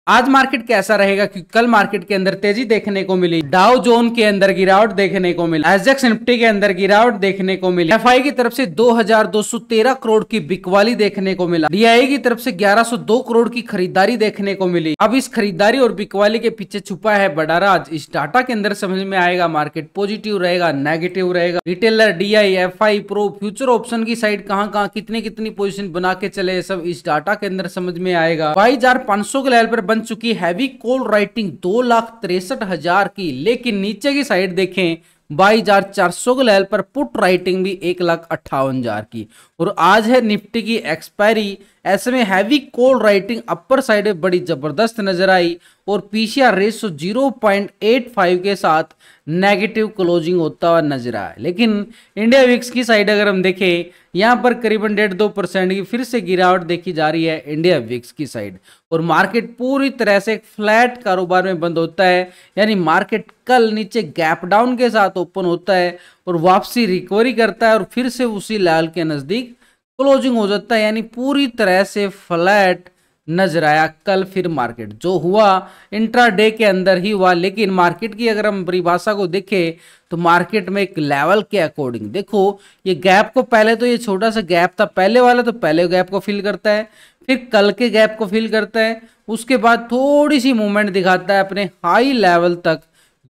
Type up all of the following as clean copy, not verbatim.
आज मार्केट कैसा रहेगा, क्योंकि कल मार्केट के अंदर तेजी देखने को मिली, डाउ जोन के अंदर गिरावट देखने को मिली, एसजेएक्स निफ्टी के अंदर गिरावट देखने को मिली, एफआई की तरफ से 2213 करोड़ की बिकवाली देखने को मिला, डीआई की तरफ से 1102 करोड़ की खरीदारी देखने को मिली। अब इस खरीदारी और बिकवाली के पीछे छुपा है बड़ा राज, इस डाटा के अंदर समझ में आएगा मार्केट पॉजिटिव रहेगा, नेगेटिव रहेगा, retailer, DI, FI, pro, future option की साइड कहां कहां कितनी कितनी पोजीशन बना के चले, सब इस डाटा के अंदर समझ में आएगा। 22,500 के लेवल पर बन चुकी हैवी कॉल राइटिंग 2,63,000 की, लेकिन नीचे की साइड देखें 22,400 के लेवल पर पुट राइटिंग भी 1,58,000 की। और आज है निफ्टी की एक्सपायरी, ऐसे में heavy call writing upper side में बड़ी जबरदस्त नजर आई और पीसीआर रेशो 0.85 के साथ नेगेटिव क्लोजिंग होता हुआ नजर आया। लेकिन इंडिया विक्स की साइड अगर हम देखें, यहां पर करीबन 1.5-2% की फिर से गिरावट देखी जा रही है इंडिया विक्स की साइड, और मार्केट पूरी तरह से फ्लैट कारोबार में बंद होता है। यानी मार्केट कल नीचे गैप डाउन के साथ ओपन होता है और वापसी रिकवरी करता है और फिर से उसी लेवल के नजदीक क्लोजिंग हो जाता है। यानी पूरी तरह से फ्लैट नजर आया कल फिर मार्केट, जो हुआ इंट्राडे के अंदर ही हुआ। लेकिन मार्केट की अगर हम परिभाषा को देखें तो मार्केट में एक लेवल के अकॉर्डिंग देखो, ये गैप को पहले तो ये छोटा सा गैप था पहले वाला, तो पहले गैप को फिल करता है, फिर कल के गैप को फिल करता है, उसके बाद थोड़ी सी मूवमेंट दिखाता है अपने हाई लेवल तक,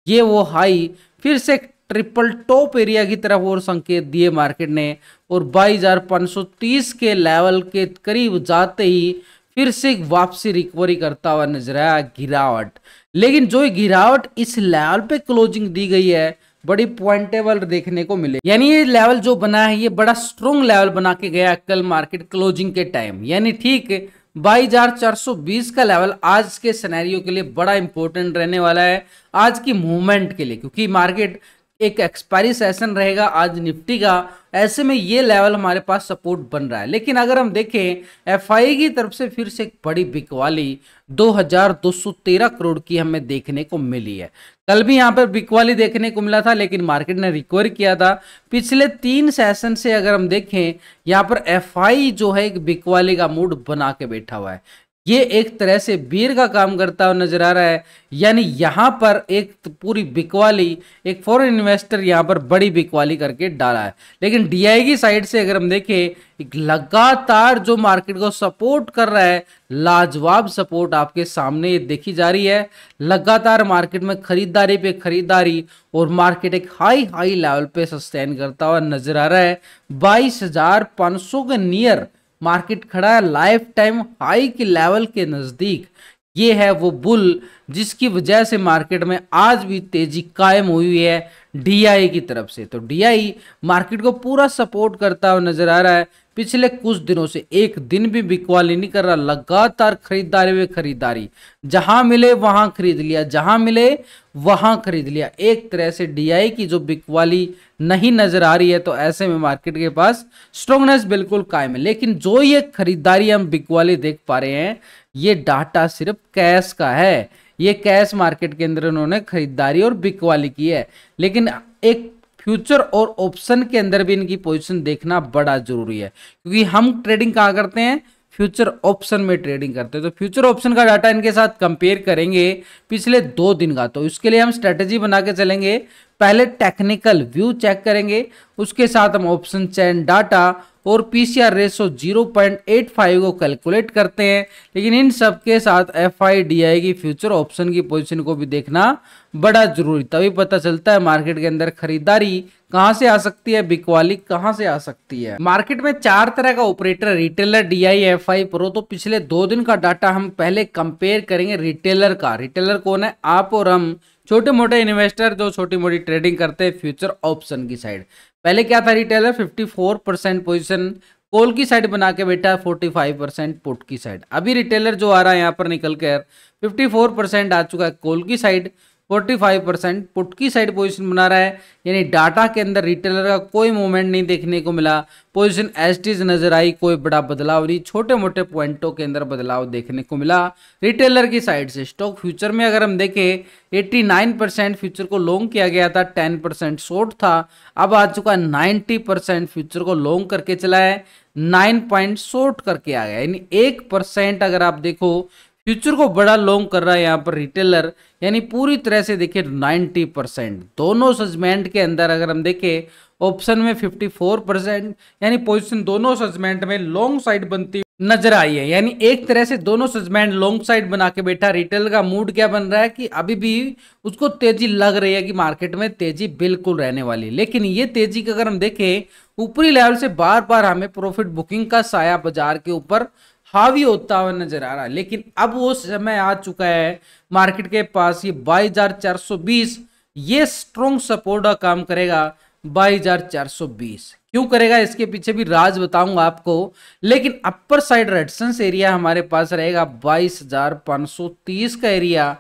ये वो हाई फिर से ट्रिपल टॉप एरिया की तरफ और संकेत दिए मार्केट ने, और 22,530 के लेवल के करीब जाते ही फिर से वापसी रिकवरी करता हुआ नजर आया गिरावट। लेकिन जो गिरावट इस लेवल पे क्लोजिंग दी गई है बड़ी पॉइंटेबल देखने को मिले। यानी ये लेवल जो बना है ये बड़ा स्ट्रॉन्ग लेवल बना के गया कल मार्केट क्लोजिंग के टाइम। यानी ठीक 22,420 का लेवल आज के सिनेरियो के लिए बड़ा इंपॉर्टेंट रहने वाला है आज की मूवमेंट के लिए, क्योंकि मार्केट एक एक्सपायरी सेशन रहेगा आज निफ्टी का, ऐसे में ये लेवल हमारे पास सपोर्ट बन रहा है। लेकिन अगर हम देखें एफआई की तरफ से फिर से एक बड़ी बिकवाली 2,213 करोड़ की हमें देखने को मिली है। कल भी यहाँ पर बिकवाली देखने को मिला था, लेकिन मार्केट ने रिकवर किया था। पिछले 3 सेशन से अगर हम देखें, यहाँ पर एफआई जो है एक बिकवाली का मूड बना के बैठा हुआ है, ये एक तरह से बीर का काम करता हुआ नजर आ रहा है। यानी यहां पर एक पूरी बिकवाली, एक फॉरेन इन्वेस्टर यहां पर बड़ी बिकवाली करके डाला है। लेकिन डीआई की साइड से अगर हम देखें, एक लगातार जो मार्केट को सपोर्ट कर रहा है, लाजवाब सपोर्ट आपके सामने ये देखी जा रही है। लगातार मार्केट में खरीदारी पे खरीदारी और मार्केट एक हाई हाई लेवल पे सस्टेन करता हुआ नजर आ रहा है। 22,500 के नियर मार्केट खड़ा है, लाइफ टाइम हाई के लेवल के नजदीक। ये है वो बुल जिसकी वजह से मार्केट में आज भी तेजी कायम हुई है डीआई की तरफ से। तो डीआई मार्केट को पूरा सपोर्ट करता हुआ नजर आ रहा है। पिछले कुछ दिनों से एक दिन भी बिकवाली नहीं कर रहा, लगातार खरीदारी में खरीदारी, जहां मिले वहां खरीद लिया, जहां मिले वहां खरीद लिया। एक तरह से डीआई की जो बिकवाली नहीं नजर आ रही है, तो ऐसे में मार्केट के पास स्ट्रॉन्गनेस बिल्कुल कायम है। लेकिन जो ये खरीदारी हम बिकवाली देख पा रहे हैं, ये डाटा सिर्फ कैश का है। ये कैश मार्केट के अंदर उन्होंने खरीदारी और बिकवाली की है। लेकिन एक फ्यूचर और ऑप्शन के अंदर भी इनकी पोजीशन देखना बड़ा जरूरी है, क्योंकि हम ट्रेडिंग कहाँ करते हैं, फ्यूचर ऑप्शन में ट्रेडिंग करते हैं। तो फ्यूचर ऑप्शन का डाटा इनके साथ कंपेयर करेंगे पिछले 2 दिन का, तो इसके लिए हम स्ट्रेटेजी बना के चलेंगे। पहले टेक्निकल व्यू चेक करेंगे, उसके साथ हम ऑप्शन चेन डाटा और पीसीआर रेशो 0.85 को कैलकुलेट करते हैं। लेकिन इन सब के साथ एफआईडीआई की फ्यूचर ऑप्शन की पोजीशन को भी देखना बड़ा जरूरी, तभी पता चलता है मार्केट के अंदर खरीदारी कहां से आ सकती है, बिकवाली कहां से आ सकती है। मार्केट में 4 तरह का operator, retailer, DI, FI, pro. तो पिछले 2 दिन का डाटा हम पहले कंपेयर करेंगे रिटेलर का। रिटेलर कौन है, आप और हम, छोटे मोटे इन्वेस्टर जो छोटी मोटी ट्रेडिंग करते हैं फ्यूचर ऑप्शन की साइड। पहले क्या था, रिटेलर 54% पोजीशन कॉल की साइड बना के बैठा है, 45% पुट की साइड। अभी रिटेलर जो आ रहा है यहाँ पर निकल कर 54% आ चुका है कॉल की साइड, 45% पुट की साइड पोजीशन बना रहा है। यानी डाटा के अंदर रिटेलर का कोई मूवमेंट नहीं देखने को मिला, पोजीशन एज इट इज नजर आई, कोई बड़ा बदलाव नहीं, छोटे मोटे पॉइंटों के अंदर बदलाव देखने को मिला रिटेलर की साइड से। स्टॉक फ्यूचर में अगर हम देखें 89% फ्यूचर को लॉन्ग किया गया था, 10% शॉर्ट था। अब आ चुका है 90% फ्यूचर को लॉन्ग करके चला है, 9 पॉइंट शॉर्ट करके आ गया। यानी 1% अगर आप देखो फ्यूचर को बड़ा लॉन्ग कर रहा है यहाँ पर रिटेलर, यानी पूरी तरह से देखिए 90%। दोनों सेगमेंट के अंदर अगर हम देखें ऑप्शन में 54%, यानी पोजीशन दोनों सेगमेंट में लॉन्ग साइड बनती नजर आई है। यानी एक तरह से दोनों सेगमेंट लॉन्ग साइड बना के बैठा। रिटेल का मूड क्या बन रहा है कि अभी भी उसको तेजी लग रही है कि मार्केट में तेजी बिल्कुल रहने वाली। लेकिन ये तेजी का अगर हम देखें ऊपरी लेवल से बार बार हमें प्रॉफिट बुकिंग का साया बाजार के ऊपर हावी होता हुआ नजर आ रहा है। लेकिन अब वो समय आ चुका है मार्केट के पास, ये 22,420 ये स्ट्रॉन्ग सपोर्ट का काम करेगा। 22,420 क्यों करेगा, इसके पीछे भी राज बताऊंगा आपको। लेकिन अपर साइड रेजिस्टेंस एरिया हमारे पास रहेगा 22,530 का एरिया।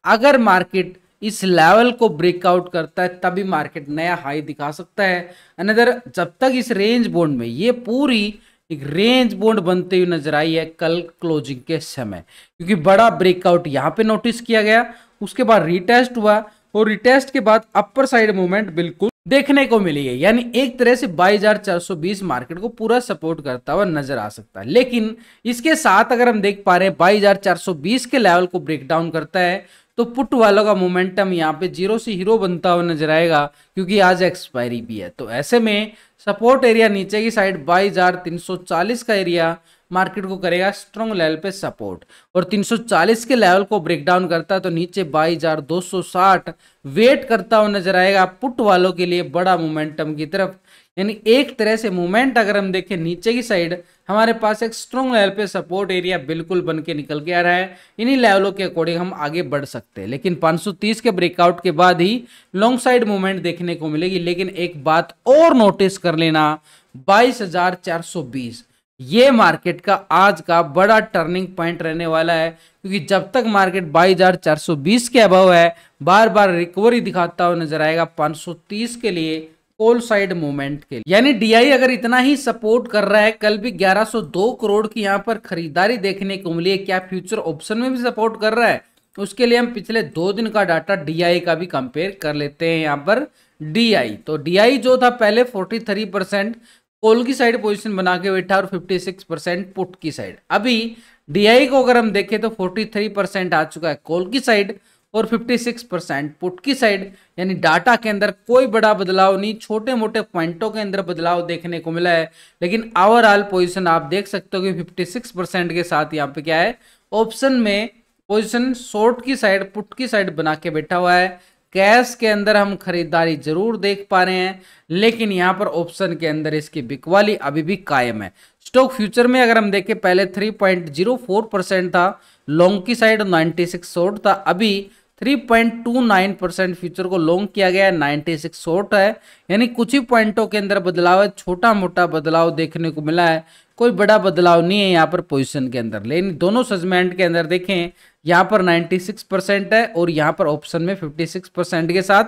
अगर मार्केट इस लेवल को ब्रेकआउट करता है तभी मार्केट नया हाई दिखा सकता है। अनदर जब तक इस रेंज बोन्ड में, ये पूरी एक रेंज बोन्ड बनते हुए नजर आई है कल क्लोजिंग के समय, क्योंकि बड़ा ब्रेकआउट यहाँ पे नोटिस किया गया, उसके बाद रिटेस्ट हुआ और रिटेस्ट के बाद अपर साइड मूवमेंट बिल्कुल देखने को मिली है। यानी एक तरह से 22,420 मार्केट को पूरा सपोर्ट करता हुआ नजर आ सकता है। लेकिन इसके साथ अगर हम देख पा रहे हैं 22,420 के लेवल को ब्रेक डाउन करता है तो पुट वालों का मोमेंटम यहाँ पे जीरो से हीरो बनता हुआ नजर आएगा, क्योंकि आज एक्सपायरी भी है। तो ऐसे में सपोर्ट एरिया नीचे की साइड 22,340 का एरिया मार्केट को करेगा स्ट्रॉन्ग लेवल पे सपोर्ट, और 340 के लेवल को ब्रेक डाउन करता है तो नीचे 22,260 वेट करता हुआ नजर आएगा पुट वालों के लिए बड़ा मोमेंटम की तरफ। यानी एक तरह से मूवमेंट अगर हम देखें नीचे की साइड हमारे पास एक स्ट्रॉन्ग लेवल पे सपोर्ट एरिया बिल्कुल बन के निकल के आ रहा है। इन्हीं लेवलों के अकॉर्डिंग हम आगे बढ़ सकते हैं, लेकिन 530 के ब्रेकआउट के बाद ही लॉन्ग साइड मूवमेंट देखने को मिलेगी। लेकिन एक बात और नोटिस कर लेना, 22,420 ये मार्केट का आज का बड़ा टर्निंग पॉइंट रहने वाला है, क्योंकि जब तक मार्केट 22,420 के अबव है बार बार रिकवरी दिखाता हुआ नजर आएगा 530 के लिए कॉल साइड मूवमेंट के लिए। यानी डीआई अगर इतना ही सपोर्ट कर रहा है, कल भी 1102 करोड़ की यहाँ पर खरीदारी देखने को मिली है, क्या फ्यूचर ऑप्शन में भी सपोर्ट कर रहा है? उसके लिए हम पिछले 2 दिन का डाटा डीआई का भी कंपेयर कर लेते हैं। यहाँ पर डीआई तो डीआई जो था पहले 43% कॉल की साइड पोजीशन बना के बैठा और 56% पुट की साइड। अभी डीआई को अगर हम देखें तो 43% आ चुका है कॉल की साइड और 56% पुट की साइड। यानी डाटा के अंदर कोई बड़ा बदलाव नहीं, छोटे मोटे पॉइंटों के अंदर बदलाव देखने को मिला है, लेकिन ओवरऑल पोजीशन आप देख सकते हो कि 56% के साथ यहाँ पे क्या है ऑप्शन में पोजीशन शॉर्ट की साइड पुट की साइड बना के बैठा हुआ है। कैश के अंदर हम खरीदारी जरूर देख पा रहे हैं, लेकिन यहाँ पर ऑप्शन के अंदर इसकी बिकवाली अभी भी कायम है। स्टॉक फ्यूचर में अगर हम देखें पहले 3.04% था लॉन्ग की साइड, 96 शॉर्ट था। अभी 3.29% फ्यूचर को लॉन्ग किया गया है, 96 शॉर्ट है। यानी कुछ ही पॉइंटों के अंदर बदलाव है, छोटा मोटा बदलाव देखने को मिला है, कोई बड़ा बदलाव नहीं है यहाँ पर पोजीशन के अंदर। लेकिन दोनों सेगमेंट के अंदर देखें यहाँ पर 96% है और यहाँ पर ऑप्शन में 56% के साथ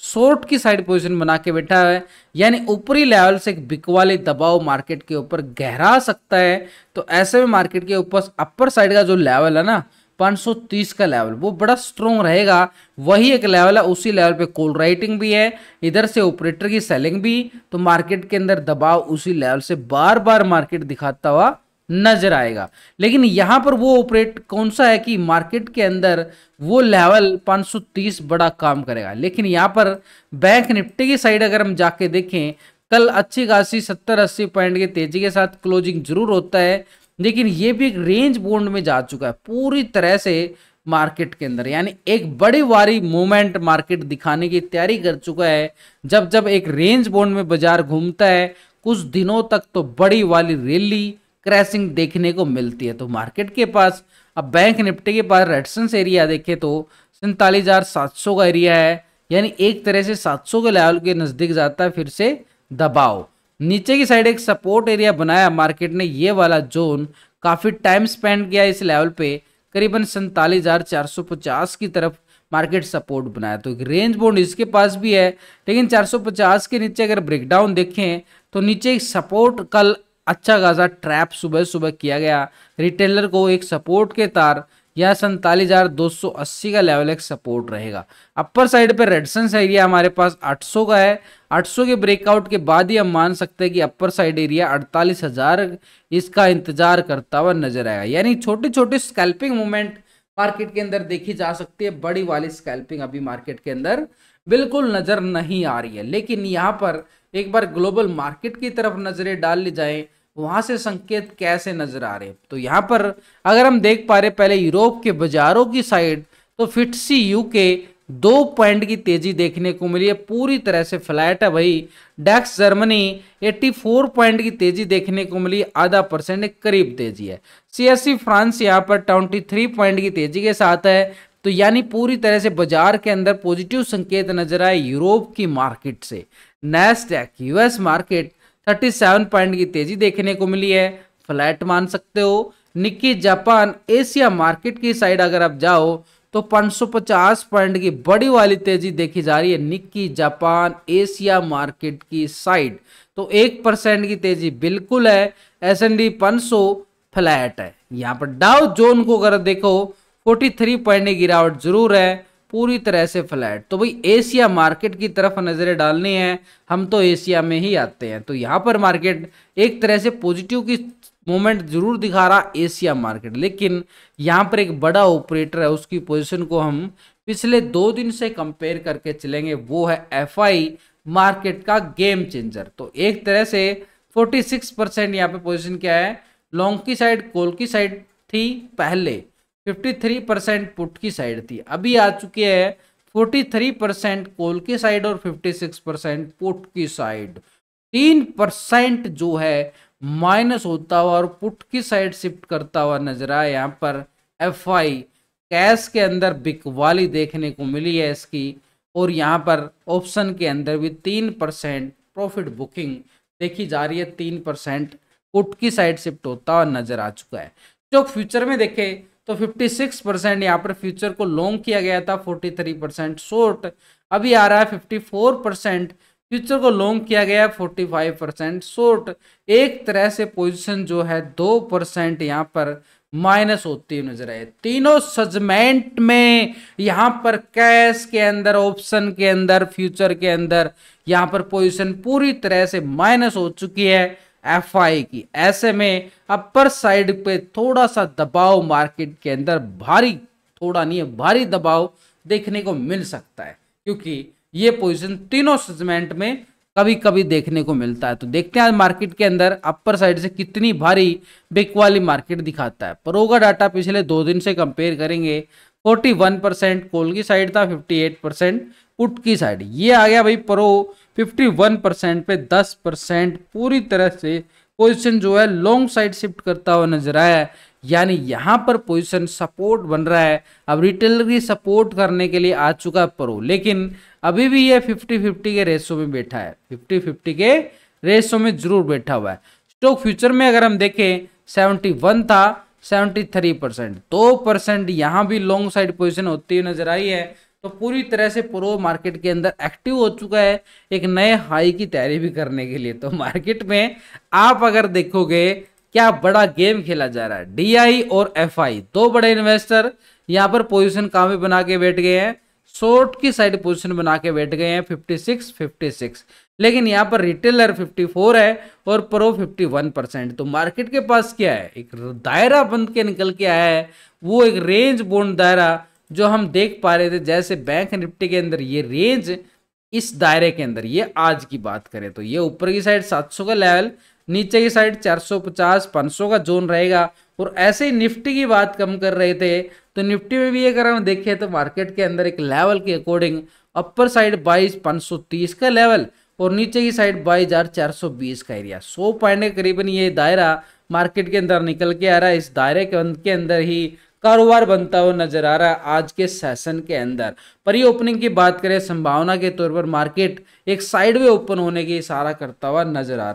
शॉर्ट की साइड पोजीशन बना के बैठा है। यानी ऊपरी लेवल से एक बिकवाली दबाव मार्केट के ऊपर गहरा सकता है। तो ऐसे में मार्केट के ऊपर अपर साइड का जो लेवल है ना 530 का लेवल वो बड़ा स्ट्रॉन्ग रहेगा। वही एक लेवल है, उसी लेवल पे कॉल राइटिंग भी है, इधर से ऑपरेटर की सेलिंग भी, तो मार्केट के अंदर दबाव उसी लेवल से बार बार मार्केट दिखाता हुआ नजर आएगा। लेकिन यहां पर वो ऑपरेट कौन सा है कि मार्केट के अंदर वो लेवल 530 बड़ा काम करेगा। लेकिन यहां पर बैंक निफ्टी की साइड अगर हम जाके देखें कल अच्छी खासी 70-80 पॉइंट की तेजी के साथ क्लोजिंग जरूर होता है, लेकिन ये भी एक रेंज बोन्ड में जा चुका है पूरी तरह से मार्केट के अंदर। यानी एक बड़ी वारी मूवमेंट मार्केट दिखाने की तैयारी कर चुका है। जब जब एक रेंज बोन्ड में बाजार घूमता है कुछ दिनों तक तो बड़ी वाली रैली क्रैशिंग देखने को मिलती है। तो मार्केट के पास अब बैंक निफ्टी के पास रेजिस्टेंस एरिया देखे तो 47,700 का एरिया है। यानी एक तरह से 700 के लेवल के नजदीक जाता है फिर से दबाव। नीचे की साइड एक सपोर्ट एरिया बनाया मार्केट ने, ये वाला जोन काफी टाइम स्पेंड किया इस लेवल पे, करीबन 47,450 की तरफ मार्केट सपोर्ट बनाया। तो एक रेंज बोन्ड इसके पास भी है, लेकिन 450 के नीचे अगर ब्रेकडाउन देखें तो नीचे एक सपोर्ट कल अच्छा खासा ट्रैप सुबह सुबह किया गया, रिटेलर को एक सपोर्ट के तार या 47,280 का लेवल एक सपोर्ट रहेगा। अपर साइड पे रेजिस्टेंस एरिया हमारे पास 800 का है। 800 के ब्रेकआउट के बाद ही हम मान सकते हैं कि अपर साइड एरिया 48,000 इसका इंतजार करता हुआ नजर आएगा। यानी छोटी छोटी स्कैल्पिंग मूवमेंट मार्केट के अंदर देखी जा सकती है, बड़ी वाली स्कैल्पिंग अभी मार्केट के अंदर बिल्कुल नजर नहीं आ रही है। लेकिन यहाँ पर एक बार ग्लोबल मार्केट की तरफ नजरें डाल ली जाए, वहां से संकेत कैसे नजर आ रहे हैं। तो यहाँ पर अगर हम देख पा रहे पहले यूरोप के बाजारों की साइड, तो फिट्सी यूके 2 पॉइंट की तेजी देखने को मिली है, पूरी तरह से फ्लैट है भाई। डेक्स जर्मनी 84 पॉइंट की तेजी देखने को मिली, आधा % करीब तेजी है। सीएससी फ्रांस यहाँ पर 23 पॉइंट की तेजी के साथ है। तो यानी पूरी तरह से बाजार के अंदर पॉजिटिव संकेत नजर आए यूरोप की मार्केट से। नैस्डैक यूएस मार्केट 37 पॉइंट की तेजी देखने को मिली है, फ्लैट मान सकते हो। निक्की जापान एशिया मार्केट की साइड अगर आप जाओ तो 550 पॉइंट की बड़ी वाली तेजी देखी जा रही है निक्की जापान एशिया मार्केट की साइड। तो 1% की तेजी बिल्कुल है। S&P 500 फ्लैट है। यहाँ पर डाउ जोन को अगर देखो 43 पॉइंट की गिरावट जरूर है, पूरी तरह से फ्लैट। तो भाई एशिया मार्केट की तरफ नजरें डालनी है, हम तो एशिया में ही आते हैं। तो यहाँ पर मार्केट एक तरह से पॉजिटिव की मूवमेंट जरूर दिखा रहा एशिया मार्केट, लेकिन यहाँ पर एक बड़ा ऑपरेटर है, उसकी पोजीशन को हम पिछले 2 दिन से कंपेयर करके चलेंगे, वो है FI मार्केट का गेम चेंजर। तो एक तरह से 46% यहाँ पे पोजीशन क्या है, लॉन्ग की साइड कॉल की साइड थी पहले, 53% पुट की साइड थी, अभी आ चुकी है 43% कॉल की साइड और 56% पुट की साइड। 3% जो है माइनस होता हुआ और पुट की साइड शिफ्ट करता हुआ नजर आया। यहाँ पर FI कैश के अंदर बिकवाली देखने को मिली है इसकी, और यहाँ पर ऑप्शन के अंदर भी 3% प्रॉफिट बुकिंग देखी जा रही है, 3% पुट की साइड शिफ्ट होता हुआ नजर आ चुका है। जो फ्यूचर में देखे तो 56% यहाँ पर फ्यूचर को लॉन्ग किया गया था, 43% शॉर्ट, अभी आ रहा है 54% फ्यूचर को लॉन्ग किया गया, 45% शॉर्ट। एक तरह से पोजीशन जो है 2% यहाँ पर माइनस होती हुई नजर आए। तीनों सेगमेंट में यहाँ पर कैश के अंदर, ऑप्शन के अंदर, फ्यूचर के अंदर यहाँ पर पोजीशन पूरी तरह से माइनस हो चुकी है FI की। ऐसे में अपर साइड पे थोड़ा सा दबाव मार्केट के अंदर, भारी थोड़ा नहीं है, भारी दबाव देखने को मिल सकता है, क्योंकि ये पोजीशन तीनों सेगमेंट में कभी कभी देखने को मिलता है। तो देखते हैं मार्केट के अंदर अपर साइड से कितनी भारी बिक वाली मार्केट दिखाता है। परोगा डाटा पिछले 2 दिन से कंपेयर करेंगे, 41% कॉल की साइड था, 58% पुट की साइड। ये आ गया भाई परो 51% पे 10% पूरी तरह से पोजीशन जो है लॉन्ग साइड शिफ्ट करता हुआ नजर आया है। यानी यहाँ पर पोजीशन सपोर्ट बन रहा है। अब रिटेलर की सपोर्ट करने के लिए आ चुका है परो, लेकिन अभी भी ये 50-50 के रेशो में बैठा है, 50-50 के रेशो में जरूर बैठा हुआ है। स्टॉक फ्यूचर में अगर हम देखें 71 था, 73%, 2% यहाँ भी लॉन्ग साइड पोजीशन होती हुई नजर आई है। तो पूरी तरह से प्रो मार्केट के अंदर एक्टिव हो चुका है एक नए हाई की तैयारी भी करने के लिए। तो मार्केट में आप अगर देखोगे क्या बड़ा गेम खेला जा रहा है। DI और FI 2 बड़े इन्वेस्टर यहाँ पर पोजीशन कहाँ पे बना के बैठ गए हैं, शॉर्ट की साइड पोजीशन बना के बैठ गए हैं 56, लेकिन यहाँ पर रिटेलर 54 है और प्रो 51%। तो मार्केट के पास क्या है, एक दायरा बंद के निकल के आया है, वो एक रेंज बोन्ड दायरा जो हम देख पा रहे थे। जैसे बैंक निफ्टी के अंदर ये रेंज, इस दायरे के अंदर ये आज की बात करें तो ये ऊपर की साइड 700 का लेवल, नीचे की साइड 450-500 का जोन रहेगा। और ऐसे ही निफ्टी की बात कम कर रहे थे, तो निफ्टी में भी अगर हम देखें तो मार्केट के अंदर एक लेवल के अकॉर्डिंग अपर साइड 22,530 का लेवल और नीचे की साइड 22,420 का एरिया, 100 पॉइंट के करीबन ये दायरा मार्केट के अंदर निकल के आ रहा है। इस दायरे के अंदर ही कारोबार बनता हुआ नजर आ रहा है आज के सेशन के अंदर। प्री ओपनिंग की बात करें, संभावना के तौर पर मार्केट एक साइडवे ओपन होने की इशारा करता हुआ नजर आ रहा है।